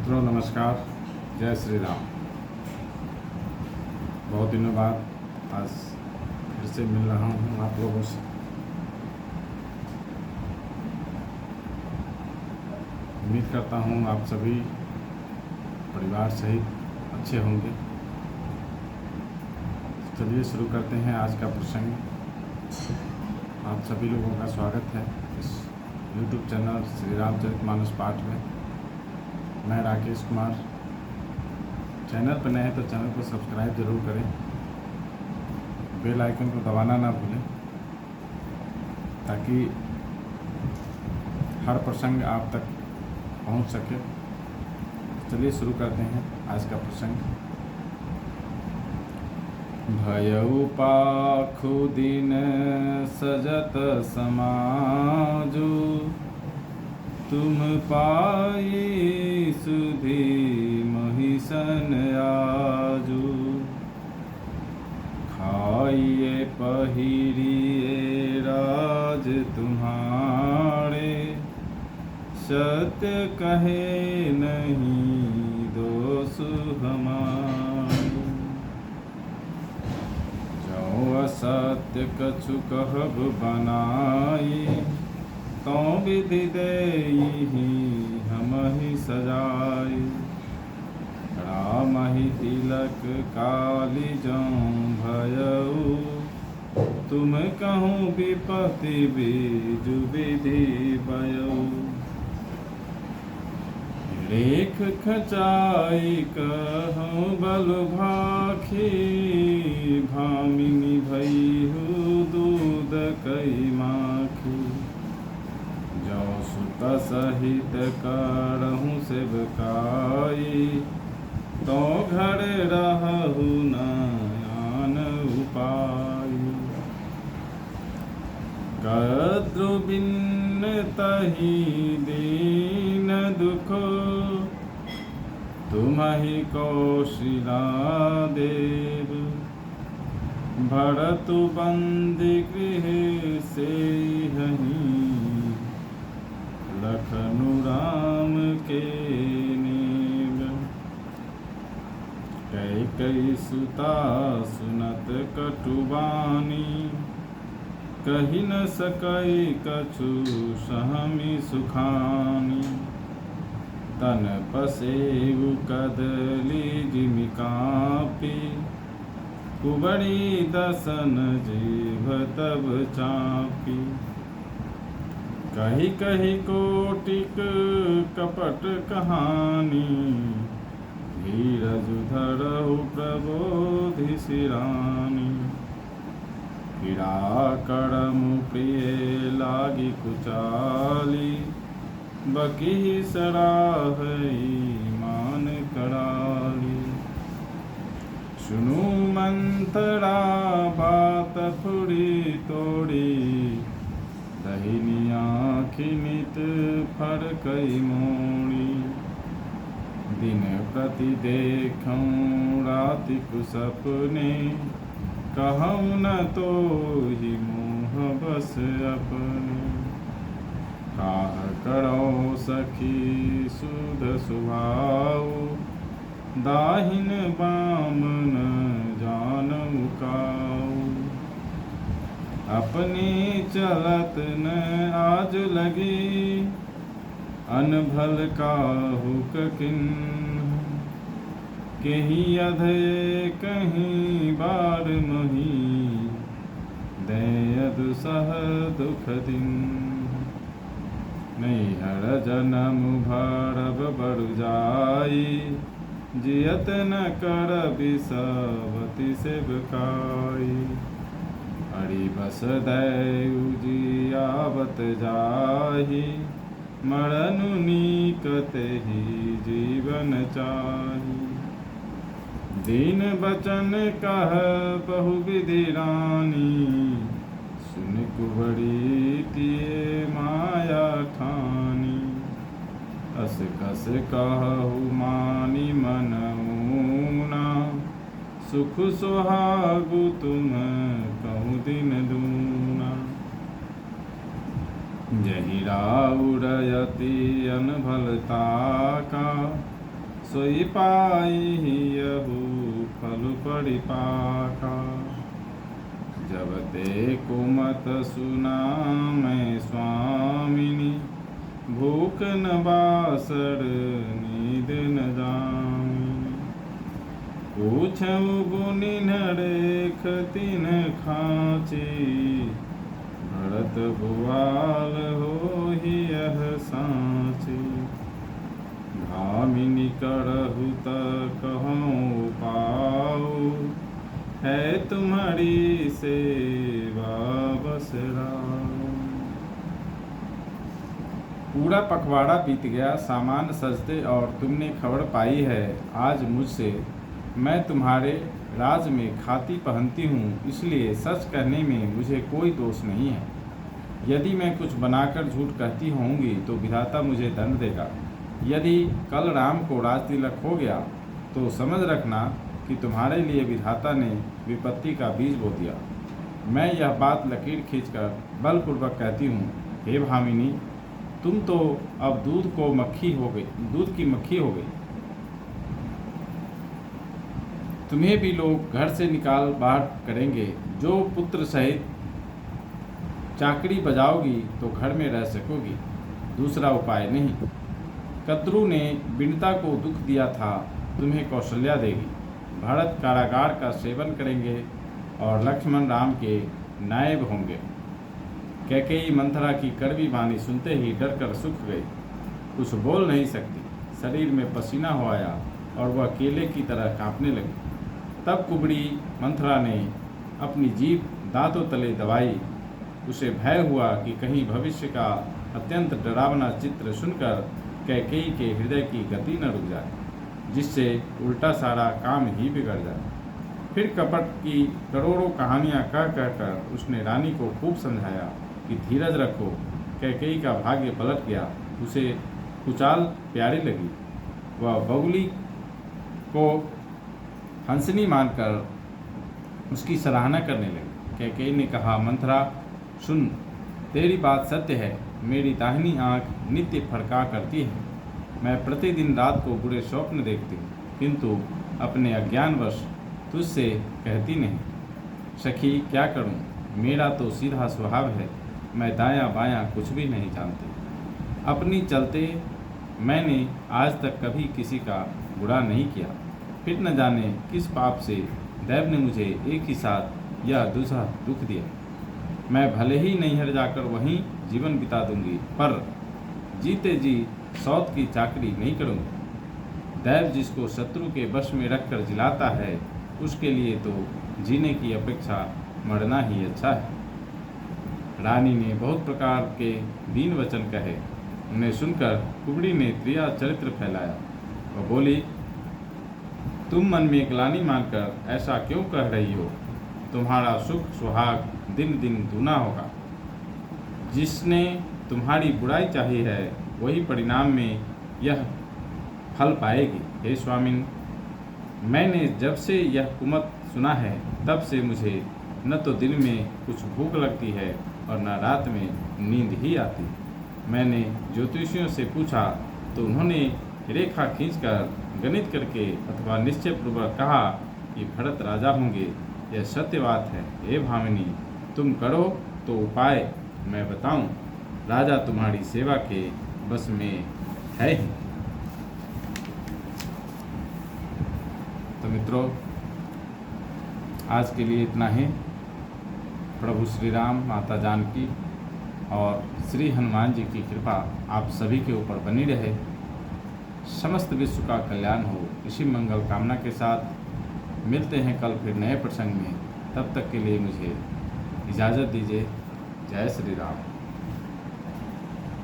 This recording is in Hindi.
मित्रों नमस्कार, जय श्री राम। बहुत दिनों बाद आज फिर से मिल रहा हूँ आप लोगों से। उम्मीद करता हूँ आप सभी परिवार सहित अच्छे होंगे। चलिए शुरू करते हैं आज का प्रसंग। आप सभी लोगों का स्वागत है इस YouTube चैनल श्री रामचरितमानस पाठ में। मैं राकेश कुमार। चैनल पर नए हैं तो चैनल को सब्सक्राइब जरूर करें, बेल आइकन को दबाना ना भूलें ताकि हर प्रसंग आप तक पहुंच सके। चलिए शुरू करते हैं आज का प्रसंग। भयउ पाखु दिन सजत समाजु, तुम पाई सुधी महिसन आजू। खाइए पहिरिए राज तुम्हारे, सत्य कहे नहीं दोष हमारे। जो असत्य कछु कहब बनाई, तो विधि देहि हमहि सजाई। रामहि तिलक काली जौं भयउ, तुम कहूँ विपत्ति बीजु विधि बयउ। लेख खचाई कहूँ बल भाखी, भामिनी भइहु दूध कई माखी। जो सुत सहित करहूँ सेवकाई, तो घर रहु नयन उपाय। कद्रु बिन तहि दीन दुखो, तुम्हि कौशिला देव। भरतु बंदी गृह सेहि, लखनु राम के नेम। कैकई सुता सुनत कटुबानी, कहि न सकई कछु सहमी सुखानी। तन पसेउ कदली जिमि कापी, कुबड़ी दसन जीभ तब चापी। कही कही कोटिक कपट कहानी, धीरजु धरहु प्रबोधि सिरानी। पीड़ा करमु प्रिय लागी कुचाली, बकी सराहई मान कराली। सुनु मंथरा बात फुरी तोड़ी, दहिनी आँखि नित फरकई मोड़ी। दिन प्रति देखूं राति कुसपने, कहूँ न तो ही मोह बस अपने। काह करो सखी सुध सुभाऊ, दाहिन बाम न जानऊ काऊ। अपनी चलत न आज लगी, अनभल काहू किन्ह। कहीं अधे कहीं बार मही, दयदु सह दुख दिन। नैहर जनम भरब बरु जाई, जियत न कर बिसवती सेवकाई। हरि बस दयु जियावत जाहि, मरनु नीकते ही जीवन चाहि। दीन बचन कह बहुविधि रानी, सुन कुबड़ी तिये माया ठानी। अस कस कहु मानी मन ऊना, सुख सुहागु तुम कहूँ दिन दूना। जहि राउरयति अनभलता का, सोई पाई यहु फल परिपाका। जब ते कुमत सुना मैं स्वामिनी, भूख न बासर नींद न जामी। पूछऊ गुनि नरेख तिन खाची, भरत भुआल होहि यह साची। भामिनी करहु त कहूँ पाऊ, है तुम्हारी सेवा बस राऊ। पूरा पखवाड़ा बीत गया, सामान सजते और तुमने खबर पाई है आज मुझसे। मैं तुम्हारे राज में खाती पहनती हूँ, इसलिए सच कहने में मुझे कोई दोष नहीं है। यदि मैं कुछ बनाकर झूठ कहती होंगी तो विधाता मुझे दंड देगा। यदि कल राम को राज तिलक हो गया तो समझ रखना कि तुम्हारे लिए विधाता ने विपत्ति का बीज बो दिया। मैं यह बात लकीर खींचकर बलपूर्वक कहती हूँ, हे भामिनी, तुम तो अब दूध की मक्खी हो गई। तुम्हें भी लोग घर से निकाल बाहर करेंगे। जो पुत्र सहित चाकड़ी बजाओगी तो घर में रह सकोगी, दूसरा उपाय नहीं। कद्रू ने विनता को दुख दिया था, तुम्हें कौशल्या देगी। भरत कारागार का सेवन करेंगे और लक्ष्मण राम के नायब होंगे। कैकेयी मंथरा की कड़वी वाणी सुनते ही डरकर सूख गई, कुछ बोल नहीं सकती। शरीर में पसीना हो आया और वह केले की तरह कांपने लगी। तब कुबड़ी मंथरा ने अपनी जीभ दांतों तले दबाई। उसे भय हुआ कि कहीं भविष्य का अत्यंत डरावना चित्र सुनकर कैकेयी के हृदय की गति न रुक जाए, जिससे उल्टा सारा काम ही बिगड़ जाए। फिर कपट की करोड़ों कहानियाँ कह कर उसने रानी को खूब समझाया कि धीरज रखो। कैकेयी का भाग्य पलट गया, उसे कुचाल प्यारी लगी। वह बगुली को हंसनी मानकर उसकी सराहना करने लगी। कैकेयी ने कहा, मंथरा सुन, तेरी बात सत्य है। मेरी दाहिनी आँख नित्य फड़का करती है। मैं प्रतिदिन रात को बुरे स्वप्न देखती हूँ, किंतु अपने अज्ञानवश तुझसे कहती नहीं। सखी, क्या करूँ? मेरा तो सीधा स्वभाव है, मैं दायां बायां कुछ भी नहीं जानती। अपनी चलते मैंने आज तक कभी किसी का बुरा नहीं किया। फिर न जाने किस पाप से दैव ने मुझे एक ही साथ यह दूसरा दुख दिया। मैं भले ही नैहर जाकर वहीं जीवन बिता दूंगी, पर जीते जी सौत की चाकरी नहीं करूंगी। दैव जिसको शत्रु के वश में रखकर जिलाता है, उसके लिए तो जीने की अपेक्षा मरना ही अच्छा है। रानी ने बहुत प्रकार के दीन वचन कहे। उन्हें सुनकर कुबड़ी ने त्रिया चरित्र फैलाया। वह बोली, तुम मन में ग्लानि मानकर ऐसा क्यों कह रही हो? तुम्हारा सुख सुहाग दिन दिन दूना होगा। जिसने तुम्हारी बुराई चाही है, वही परिणाम में यह फल पाएगी। हे स्वामिन, मैंने जब से यह कुमत सुना है, तब से मुझे न तो दिन में कुछ भूख लगती है और न रात में नींद ही आती। मैंने ज्योतिषियों से पूछा तो उन्होंने रेखा खींचकर, गणित करके अथवा निश्चयपूर्वक कहा कि भरत राजा होंगे। यह सत्य बात है। हे भामिनी, तुम करो तो उपाय मैं बताऊं। राजा तुम्हारी सेवा के बस में है ही। तो मित्रों, आज के लिए इतना ही। प्रभु श्री राम, माता जानकी और श्री हनुमान जी की कृपा आप सभी के ऊपर बनी रहे। समस्त विश्व का कल्याण हो, इसी मंगल कामना के साथ मिलते हैं कल फिर नए प्रसंग में। तब तक के लिए मुझे इजाज़त दीजिए। जय श्री राम।